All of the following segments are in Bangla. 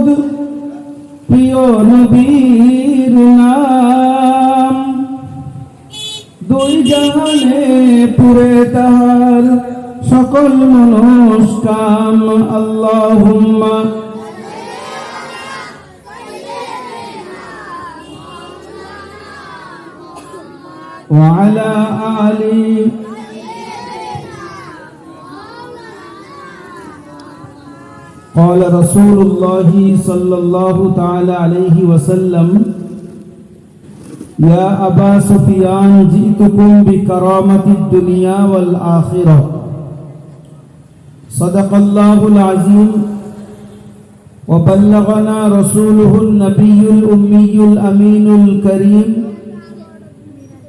দরুদ প্রিয় নবীর নাম, দুই জাহানে পুরে তাহার সকল মনস্কাম। আল্লাহুম্মা ওয়া আলা আলি قال رسول الله صلى الله تعالى عليه وسلم يا أبا سفيان جئتكم بكرامة الدنيا والآخرة صدق الله العظيم وبلغنا رسوله النبي الأمي الأمين الكريم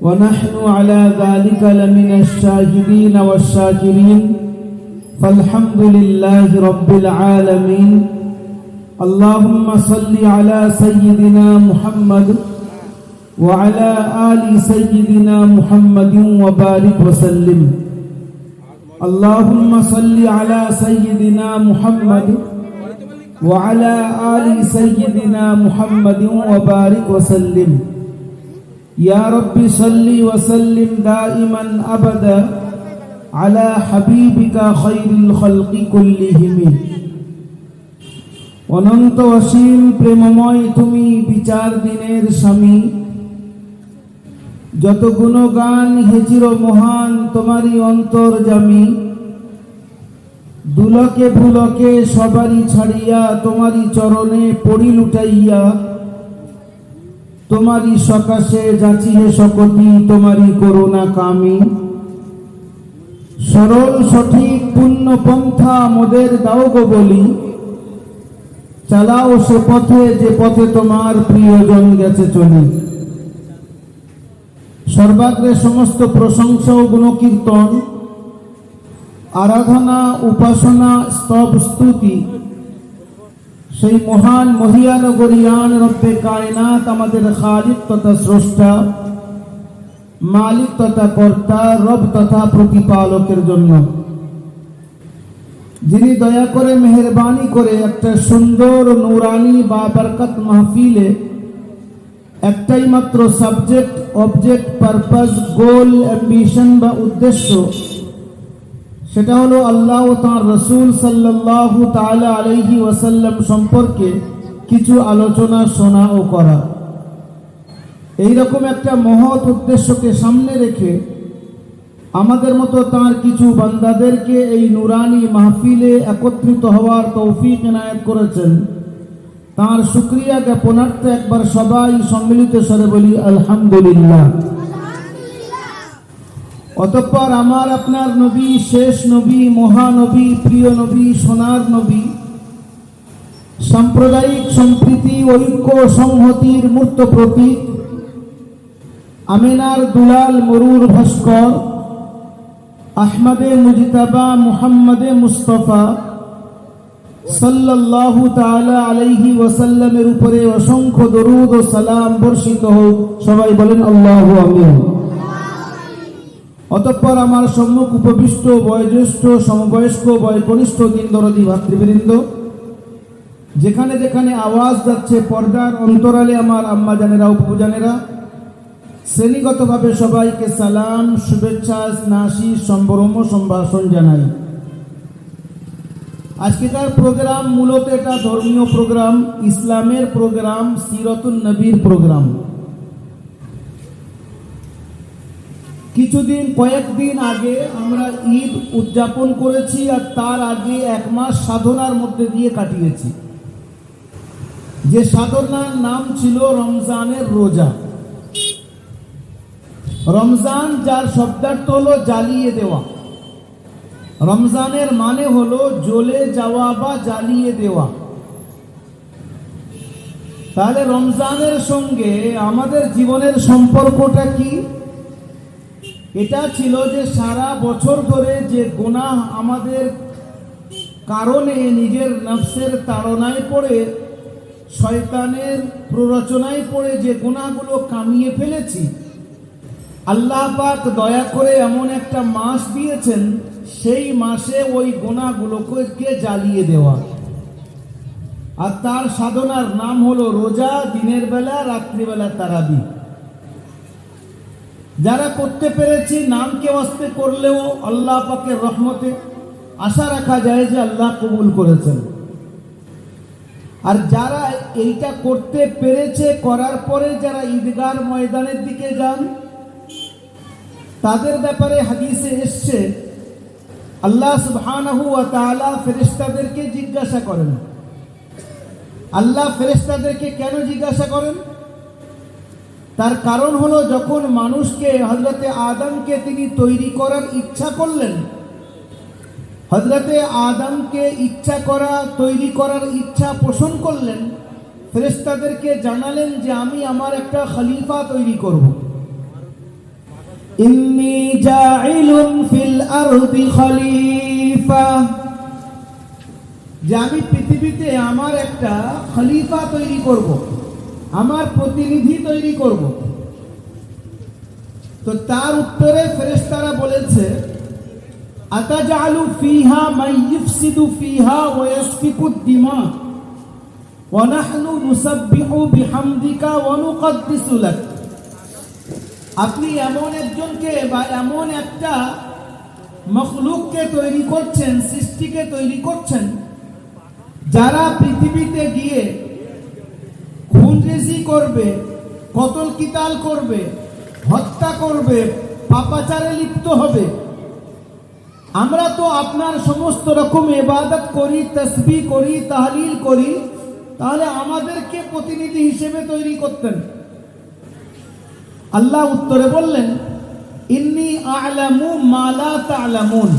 ونحن على ذلك لمن الشاهدين والشاكرين فالحمد لله رب العالمين اللهم صل على سيدنا محمد وعلى آل سيدنا محمد وبارك وسلم اللهم صل على سيدنا محمد وعلى آل سيدنا محمد وبارك وسلم يا رب صل وسلم دائما أبدا على حبيبك خير الخلق كلهم অনন্ত অসীম প্রেমময় তুমি বিচার দিনের স্বামী, যত গুণগান হেচির মহান তোমারই অন্তর্যামী। দুলকে ভুলকে সবারই ছাড়িয়া তোমারই চরণে পড়ি লুটাইয়া, তোমারই সকাশে যাচিহে সকতি তোমারই করুণা কামি। সরল সঠিক পূর্ণ পন্থা মোদের দাও গো বলি, চালাও সে পথে যে পথে তোমার প্রিয়জন গেছে চলি। সর্বাগ্রে সমস্ত প্রশংসা ও গুণকীর্তন, আরাধনা উপাসনা স্তব স্তুতি সেই মহান মহিয়ান গরিয়ান রব্বে কায়নাত, আমাদের খালিক তথা স্রষ্টা, মালিক তথা কর্তা, রব তথা প্রতিপালকের জন্য, যিনি দয়া করে মেহেরবানি করে একটা সুন্দর নুরানি বা বরকত মাহফিলে একটাই মাত্র সাবজেক্ট, অবজেক্ট, পারপাস, গোল, অ্যাম্বিশন বা উদ্দেশ্য, সেটা হলো আল্লাহ ও তাঁর রসুল সাল্লাল্লাহু তাআলা আলাইহি ওয়াসাল্লাম সম্পর্কে কিছু আলোচনা শোনা ও করা। এইরকম একটা মহৎ উদ্দেশ্যকে সামনে রেখে আমাদের মতো তাঁর কিছু বান্দাদেরকে এই নুরানি মাহফিলে একত্রিত হওয়ার তৌফিক এনায়েত করেছেন। তাঁর শুকরিয়া জ্ঞাপনার্থে একবার সবাই সম্মিলিত স্বরে বলি আলহামদুলিল্লাহ। অতঃপর আমার আপনার নবী, শেষ নবী, মহানবী, প্রিয় নবী, সোনার নবী, সাম্প্রদায়িক সম্প্রীতি, ঐক্য, সংহতির মূর্ত প্রতীক, আমিনার দুলাল মরুর ভাস্কর, আহমদে মুজতাবা মুহাম্মদে মুস্তফা সাল্লাল্লাহু তাআলা আলাইহি ওয়াসাল্লামের উপরে অসংখ্য দরুদ ও সালাম বর্ষিত হোক। সবাই বলেন আল্লাহু আমিন। অতঃপর আমার সম্মুখ উপবিষ্ট বয়োজ্যেষ্ঠ, সমবয়স্ক, বয়কনিষ্ঠ দিনদরদী ভাতৃবৃন্দ, যেখানে যেখানে আওয়াজ যাচ্ছে পর্দার অন্তরালে আমার আম্মা জানেরা, উপজানেরা, শ্রেণীগতভাবে সবাইকে সালাম, শুভেচ্ছা, স্নাসি, সম্ভ্রম, সম্ভাষণ জানাই। আজকেকার প্রোগ্রাম মূলত এটা ধর্মীয় প্রোগ্রাম, ইসলামের প্রোগ্রাম, সিরাতুন নবীর প্রোগ্রাম। কয়েকদিন আগে আমরা ঈদ উদযাপন করেছি, আর তার আগে এক মাস সাধনার মধ্যে দিয়ে কাটিয়েছি, যে সাধনার নাম ছিল রমজানের রোজা। রমজান যার শব্দার্থ হলো জ্বালিয়ে দেওয়া, রমজানের মানে হলো জ্বলে যাওয়া বা জ্বালিয়ে দেওয়া। তাহলে রমজানের সঙ্গে আমাদের জীবনের সম্পর্কটা কি? এটা ছিল যে সারা বছর ধরে যে গুনাহ আমাদের কারণে নিজের নফসের তাড়নায় পড়ে, শয়তানের প্ররোচনায় পড়ে যে গুনাহগুলো কামিয়ে ফেলেছি, আল্লাহ পাক দয়া করে এমন একটা মাস দিয়েছেন, সেই মাসে ওই গুনাহগুলোকে জ্বালিয়ে দেওয়া। আর তার সাধনার নাম হলো রোজা, দিনের বেলা, রাত্রিবেলা তারাবি। যারা করতে পেরেছি নামকে ওয়াস্তে করলেও আল্লাহ পাকের রহমতে আশা রাখা যায় যে আল্লাহ কবুল করেছেন। আর যারা এইটা করতে পেরেছে, করার পরে যারা ঈদগার ময়দানের দিকে যান, তাদের ব্যাপারে হাদিসে এসছে আল্লাহ সুবহানাহু ওয়া তাআলা ফেরেশতাদেরকে জিজ্ঞাসা করেন। আল্লাহ ফেরেশতাদেরকে কেন জিজ্ঞাসা করেন? তার কারণ হলো, যখন মানুষকে হযরতে আদমকে তিনি তৈরি করার ইচ্ছা করলেন, হযরতে আদমকে তৈরি করার ইচ্ছা পোষণ করলেন, ফেরেশতাদেরকে জানালেন যে আমি আমার একটা খলিফা তৈরি করব। ইন্নী জাইলুন ফিল আরদি খলিফা, যে আমি পৃথিবীতে আমার একটা খলিফা তৈরি করব, আমার প্রতিনিধি তৈরি করব। তো তার উত্তরে ফেরেশতারা বলেছে, আতাজালু ফিহা মান ইফসিদু ফিহা ওয়া ইয়াসফিকুদ দিমা ওয়া নাহনু নুসাব্বিহু বিহামদিকা ওয়া নুকদ্দিসু লাক। আপনি এমন একজনকে বা এমন একটা মখলুককে তৈরি করছেন, সৃষ্টিকে তৈরি করছেন, যারা পৃথিবীতে গিয়ে খুনরেজি করবে, কতল কিতাল করবে, হত্যা করবে, পাপাচারে লিপ্ত হবে। আমরা তো আপনার সমস্ত রকম ইবাদত করি, তাসবিহ করি, তাহলিল করি, তাহলে আমাদেরকে প্রতিনিধি হিসেবে তৈরি করতেন। আল্লাহ উত্তরে বললেন, ইন্নী আ'লামু মা লা তা'লামুন,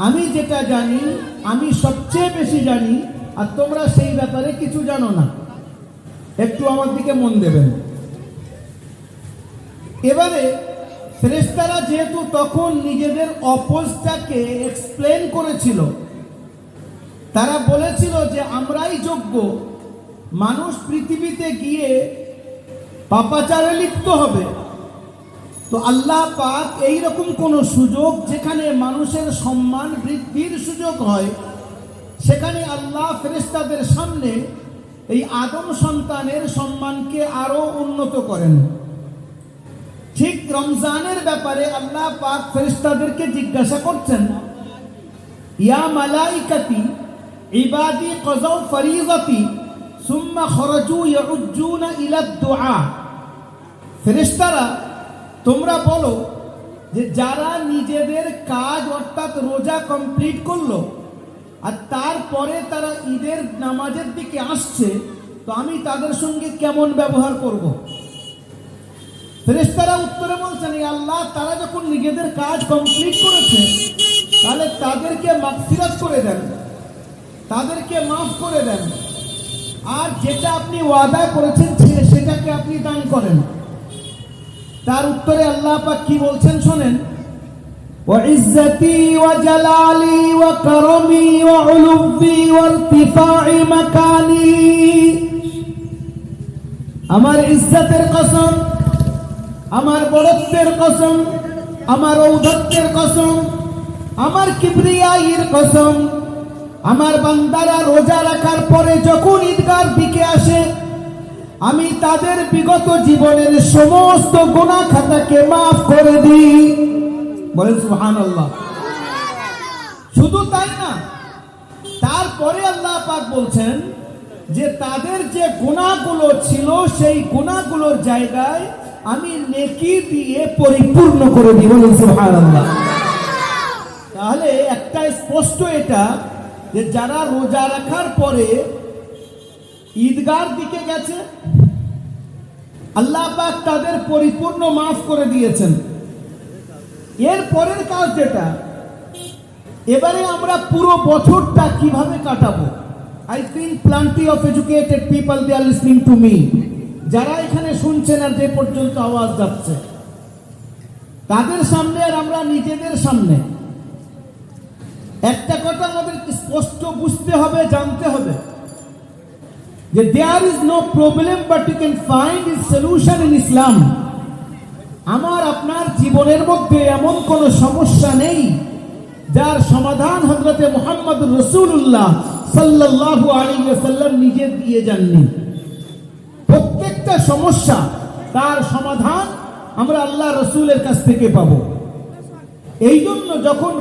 আমি যেটা জানি আমি সবচেয়ে বেশি জানি, আর তোমরা সেই ব্যাপারে কিছু জানো না। একটু আমার দিকে মন দেবেন। এবারে ফেরেশতারা যেহেতু তখন নিজেদের অপোজটাকে এক্সপ্লেন করেছিল, তারা বলেছিল যে আমরাই যোগ্য, মানুষ পৃথিবীতে গিয়ে পাপাচারে লিপ্ত হবে। তো আল্লাহ পাক এইরকম কোন সুযোগ যেখানে মানুষের সম্মান বৃদ্ধির সুযোগ হয়, সেখানে আল্লাহ ফেরেশতাদের সামনে এই আদম সন্তানের সম্মানকে আরো উন্নত করেন। ঠিক রমজানের ব্যাপারে আল্লাহ পাক ফেরেশতাদেরকে জিজ্ঞাসা করছেন, ইয়া মালাইকাতি ইবাদি কাযাউ ফরিযাতি সুম্মা খরাজু ইয়াউজ্জুনা ইলা দুআ। ফেরেশতারা, তোমরা বলো যে যারা নিজেদের কাজ অর্থাৎ রোজা কমপ্লিট করলো আর তারপরে তারা ঈদের নামাজের দিকে আসছে, তো আমি তাদের সঙ্গে কেমন ব্যবহার করব? ফেরেশতারা উত্তরে বলছেন, আল্লাহ, তারা যখন নিজেদের কাজ কমপ্লিট করেছে, তাহলে তাদেরকে মাগফিরাত করে দেন, তাদেরকে মাফ করে দেন, আর যেটা আপনি ওয়াদা করেছেন সেটাকে আপনি দান করেন। তার উত্তরে আল্লাহ পাক কি বলছেন শোনেন, ওয়া ইজ্জতি ওয়া জালালি ওয়া কারমি ওয়া উলুবি ওয়া ইরতিফা'i মাকানি, আমার ইজ্জতের কসম, আমার বড়ত্বের কসম, আমার ঔদ্ধত্যের কসম, আমার কিবরিয়াইয়ের কসম, আমার বান্দারা রোজা রাখার পরে যখন ঈদগার দিকে আসে, আমি তাদের বিগত জীবনের সমস্ত গুনাহ খাতাকে মাফ করে দিই। বলেন সুবহানাল্লাহ। শুধু তাই না, তারপরে আল্লাহ পাক বলছেন যে তাদের যে গুনাহগুলো ছিল সেই গুনাহগুলোর জায়গায় আমি নেকি দিয়ে পরিপূর্ণ করে দিই। বলেন সুবহানাল্লাহ। তাহলে একটা স্পষ্ট এটা যে যারা রোজা রাখার পরে ঈদগার দিকে গেছে, আল্লাহ পাক তাদের পরিপূর্ণ মাফ করে দিয়েছেন। এর পরের কাজ যেটা, এবারে আমরা পুরো বছরটা কিভাবে কাটাবো। I think plenty of educated people, they are listening to me. যারা এখানে শুনছেন আর যে পর্যন্ত আওয়াজ যাচ্ছে, তাদের সামনে আর আমরা নিজেদের সামনে একটা কথা আমাদের স্পষ্ট বুঝতে হবে, জানতে হবে যে there is no problem but you can find its solution in Islam. আমার আপনার জীবনের মধ্যে এমন কোনো সমস্যা নেই যার সমাধান হযরতে মুহাম্মদুর রাসূলুল্লাহ সাল্লাল্লাহু আলাইহি ওয়াসাল্লাম নিজে দিয়ে যাননি। প্রত্যেকটা সমস্যা তার সমাধান আমরা আল্লাহ রাসূলের কাছ থেকে পাবো। এই জন্য যখন